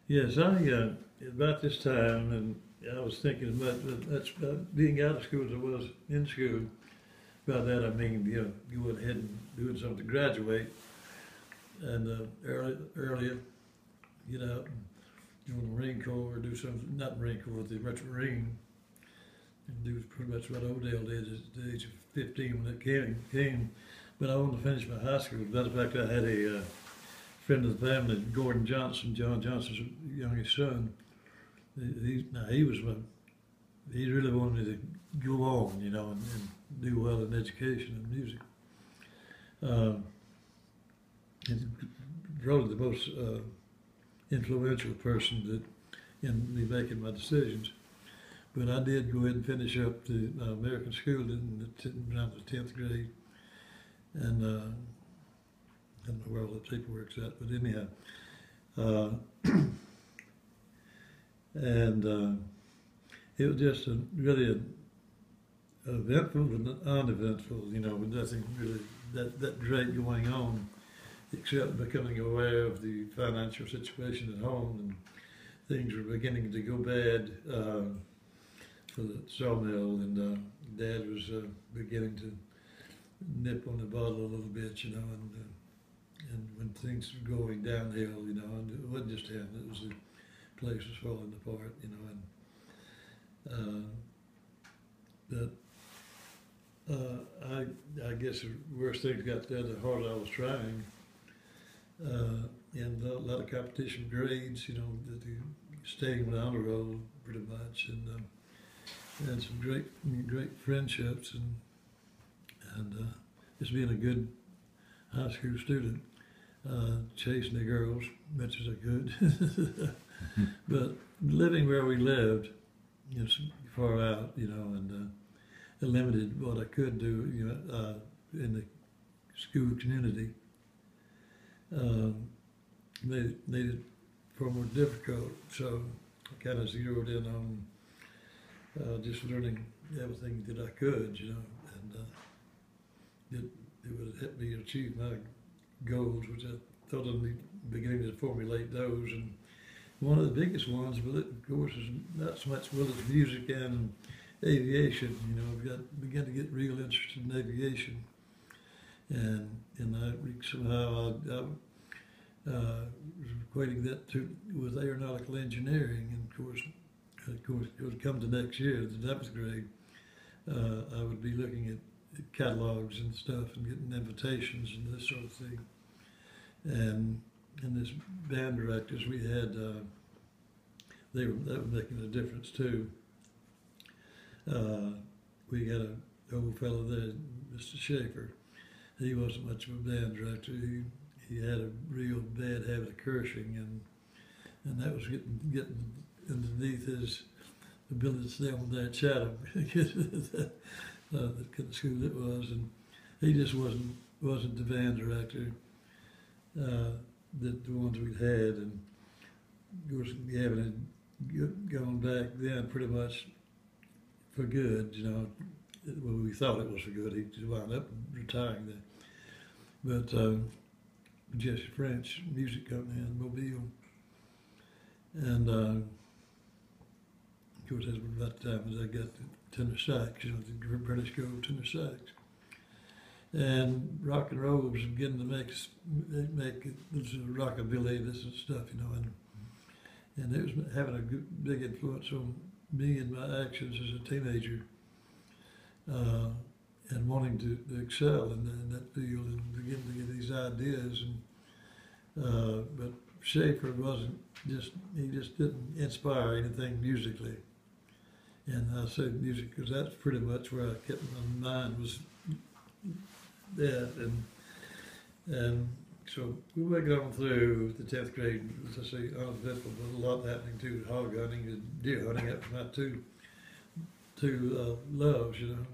Yes, I about this time, and I was thinking about that's about being out of school as I was in school. By that I mean, going ahead and doing something to graduate, and earlier, get out and join the Marine Corps, or do something not Marine Corps, the Marine, and do pretty much what Odell did at the age of 15 when it came. But I wanted to finish my high school. Matter of fact, I had a friend of the family, Gordon Johnson, John Johnson's youngest son. He was he really wanted me to go on, and do well in education and music. Um, he's probably the most influential person in me making my decisions. But I did go ahead and finish up the American school around the 10th grade, and I don't know where all the paperwork's at, but anyhow, uh, and it was just really eventful but uneventful, with nothing really that great going on, except becoming aware of the financial situation at home, and things were beginning to go bad for the sawmill, and Dad was beginning to nip on the bottle a little bit, and when things were going downhill, and it wasn't just him, it was the place was falling apart, and but I guess the worst things got there, the harder I was trying, and a lot of competition grades, staying on the honor roll pretty much, and some great friendships, and just being a good high school student, chasing the girls much as I could, but living where we lived, far out, and limited what I could do, in the school community, made it far more difficult. So I kind of zeroed in on just learning everything that I could, and it would help me achieve my goals, which I thought I'd be beginning to formulate those. And one of the biggest ones, but of course, is not so much well as music and aviation. I've begun to get real interested in aviation, and I was equating that with aeronautical engineering, and of course, it would come to next year, the 11th grade. I would be looking at catalogs and stuff, and getting invitations and this sort of thing. And this band directors we had, that was making a difference too. We had an old fellow there, Mr. Schaefer. He wasn't much of a band director. He had a real bad habit of cursing, and that was getting underneath his ability to stay on that Chatham. That kind of school it was, and he just wasn't the band director that the ones we'd had, and of course having gone back then pretty much for good, well, we thought it was for good. He wound up retiring there, but Jesse French Music Company in Mobile, and of course that's about the time as I got the tenor sax, the British Gold tenor sax, and rock and roll was beginning to make this rockabilly, this and stuff, and it was having a big influence on me and my actions as a teenager, and wanting to excel in that field and begin to get these ideas. But Schaefer he just didn't inspire anything musically. And I say music because that's pretty much where I kept my mind was that. And so we went on through the 10th grade, as I say, uneventful, but a lot happening too, hog hunting and deer hunting. That was my two loves, and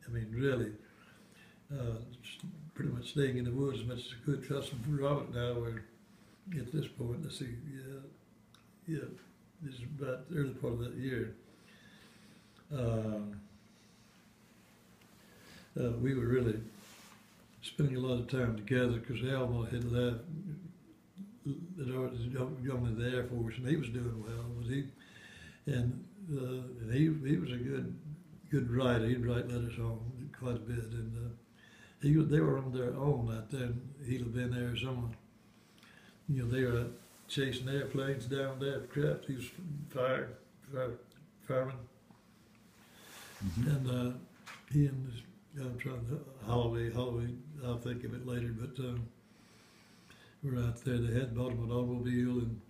I mean, really, pretty much staying in the woods as much as I could. Trusting Robert now, we're at this point, let's see, yeah, this is about the early part of that year. We were really spending a lot of time together because Alma had going to the Air Force, and he was doing well. He was a good writer. He'd write letters home quite a bit, and they were on their own out there in Gila, Arizona. You know, they were chasing airplanes down there. Crap, he was fireman, and he and his, I'm trying to Holloway. I'll think of it later, but we're out there. They had bought him an automobile, and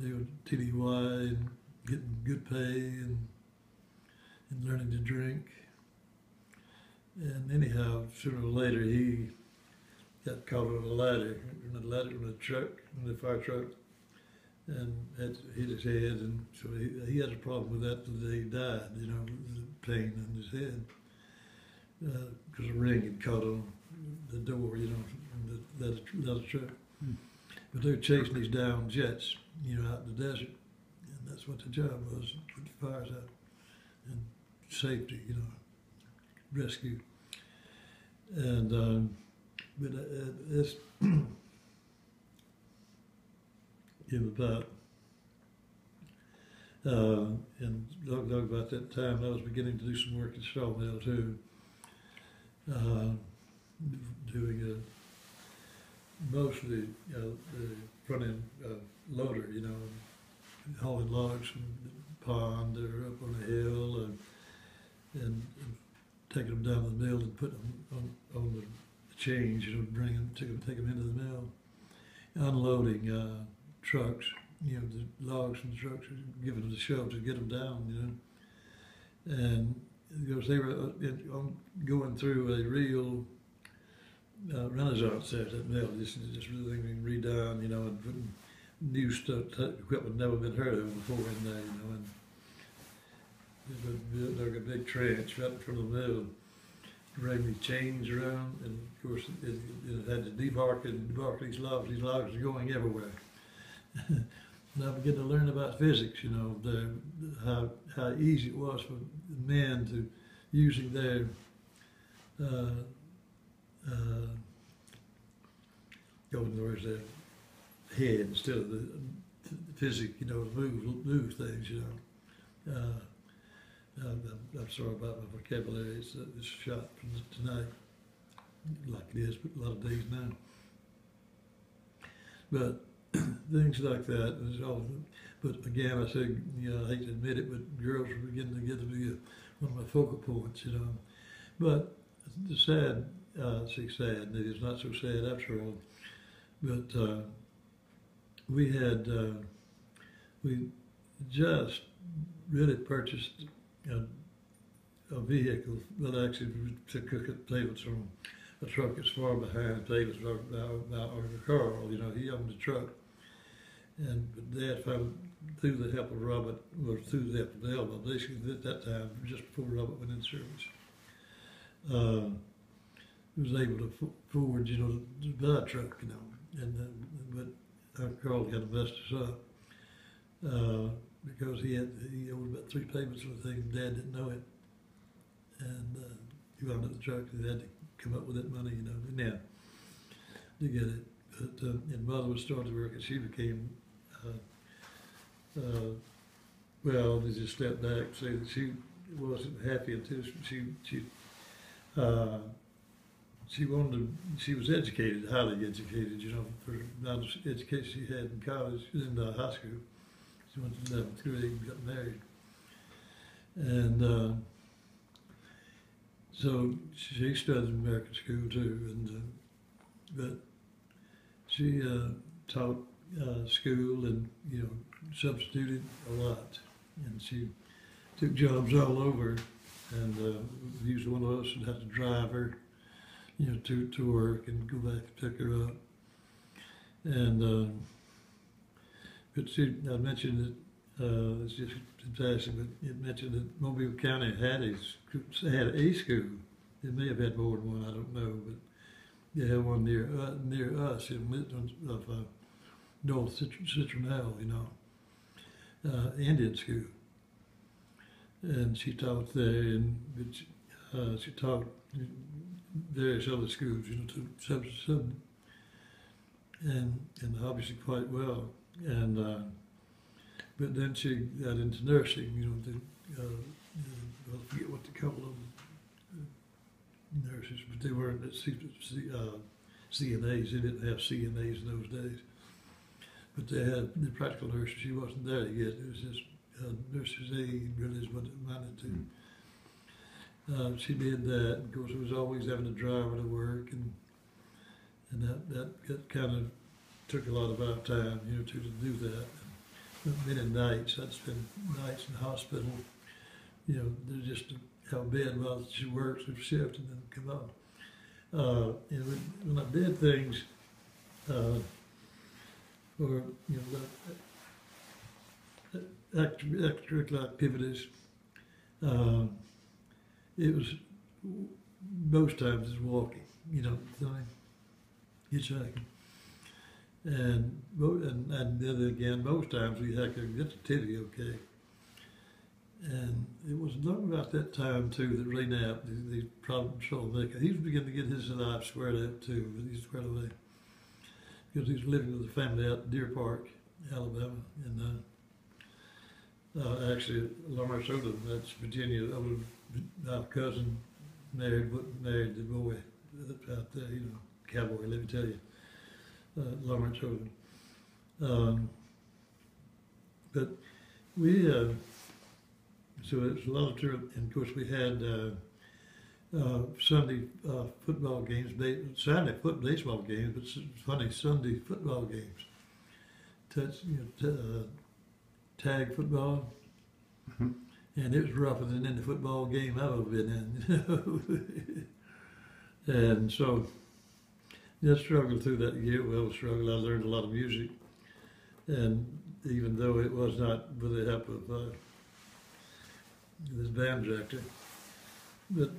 they were TDY and getting good pay and learning to drink. And anyhow, sooner or later, he got caught on a ladder, in a truck, in the fire truck, and had hit his head, and so he had a problem with that till the day he died, you know, the pain in his head, because a ring had caught on the door, you know, in the leather truck. But they were chasing these down jets, you know, out in the desert, and that's what the job was, put the fires out, and safety, you know, rescue. And but it's in about and talk about that time I was beginning to do some work at Sawmill too, doing mostly the front end loader, you know, hauling logs from the pond or up on the hill, and taking them down to the mill and putting them on the chains, you know, take them into the mill, unloading trucks, you know, the logs from the trucks, giving them the shove to get them down, you know, and because they were going through a real renaissance there at that mill, just really being redone, you know, and putting new stuff, equipment never been heard of before in there, you know, and they dug a big trench right in front of the mill, dragged these chains around, and of course it had to debark these logs. These logs are going everywhere. And I began to learn about physics, you know, how easy it was for men to using their their head instead of the physics, you know, move things, you know. I'm sorry about my vocabulary. It's shot from tonight, like it is a lot of days now. But things like that is all. But again, I say, you know, I hate to admit it, but girls are beginning to get to be one of my focal points, you know. But the sad, sad. It is not so sad after all. But we just really purchased a vehicle that actually to cook at David's from a truck that's far behind David's our Carl, you know, he owned the truck. And Dad found, through the help of Robert, or through the help of Dale, but basically at that time, just before Robert went in service, he was able to forward, you know, to buy a truck, you know, but our Carl got to mess us up. Because he owed about 3 payments on the thing, Dad didn't know it, and he wound up the truck, and they had to come up with that money, you know, now to get it. But and Mother was starting to work, and she became, well, they just stepped back and say that she wasn't happy until she wanted to, she was educated, highly educated, you know, for the amount of education she had in college, in high school. She went to 11th grade and got married. And so she studied in American school too, and but she taught school and, you know, substituted a lot. And she took jobs all over, and usually one of us would have to drive her, you know, to work and go back and pick her up. And but I mentioned that it's just fantastic, but it mentioned that Mobile County had a school. It may have had more than one, I don't know, but they had one near us in Midland of North Citronelle, you know, Indian school. And she taught there, and she taught various other schools, you know, and obviously quite well. And but then she got into nursing. I forget what the couple of nurses, but they weren't CNAs. They didn't have CNAs in those days. But they had the practical nurse. She wasn't there yet. It was just nurse's aide, really is what it amounted to. She did that. Of course, it was always having a driver to work, and that kind of took a lot of our time, to do that. Many nights, I'd spend nights in the hospital. They're just to have bed while she works her shift and then come on. And when I did things, or extracurricular activities, it was most times it's walking, hitchhiking. And then again, most times we had to get to Titty, okay. And it was not about that time too that Ray Knapp, the problem troublemaker, he was beginning to get his life squared up too, but he's squared away. Because he was living with a family out in Deer Park, Alabama, and actually Lawrence Odom, that's Virginia, our cousin married the boy out there, cowboy, let me tell you. Lawrence Odom. But we, so it was a lot of touring, and of course we had Sunday football games, Saturday baseball games, but funny, Sunday football games. Tag football, and it was rougher than any football game I've ever been in. And so, I struggled through that year. Well, struggled. I learned a lot of music, and even though it was not with the help of this band director, but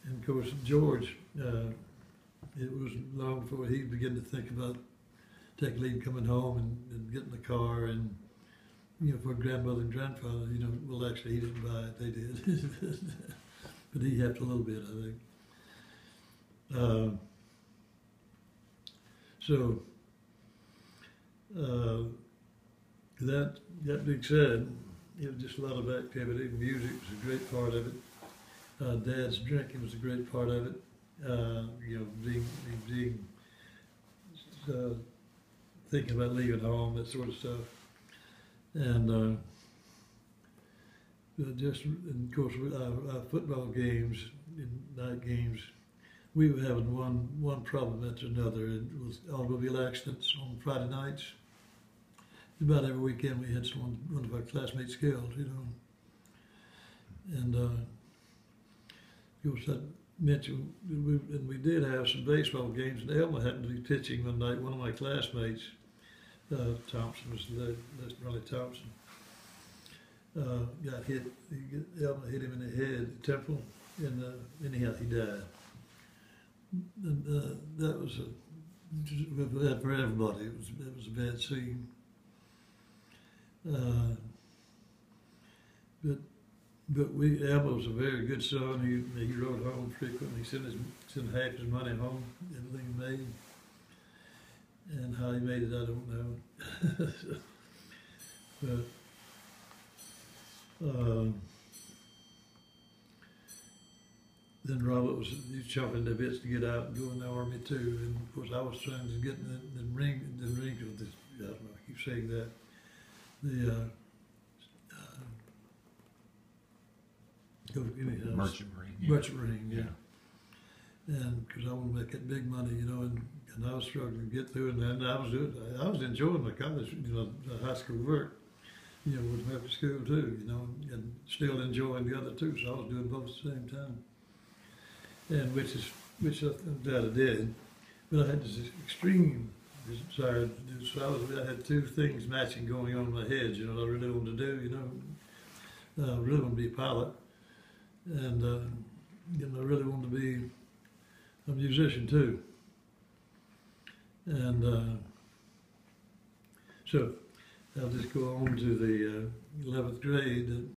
and of course George, it was long before he began to think about taking leave, coming home, and getting the car, and for grandmother and grandfather, well, actually he didn't buy it; they did, but he helped a little bit, I think. So, that being said, it was just a lot of activity. Music was a great part of it. Dad's drinking was a great part of it. Thinking about leaving home, that sort of stuff. And and of course, our football games, night games, we were having one problem after another. It was automobile accidents on Friday nights. About every weekend we had one of our classmates killed, And of course I mentioned, we did have some baseball games, and Elma happened to be pitching one night. One of my classmates, Thompson, was Ronnie Thompson, got hit. Elma hit him in the head, temple, and anyhow he died. And that was bad for everybody. It was a bad scene. But Elma was a very good son. He rode home frequently. He sent half his money home, everything he made. And how he made it, I don't know. But then Robert was chopping the bits to get out and go in the army too. And of course I was trying to get in the ring with this, I don't know, I keep saying that. Merchant Marine. Yeah. Merchant Marine, yeah. And because I want to make that big money, and I was struggling to get through it, and I was enjoying my college, the high school work, with medical school too, and still enjoying the other two, so I was doing both at the same time. And which I did, but I had this extreme desire to do, so I had two things matching going on in my head, I really wanted to do, I really wanted to be a pilot, and I really wanted to be a musician too. And so I'll just go on to the 11th grade.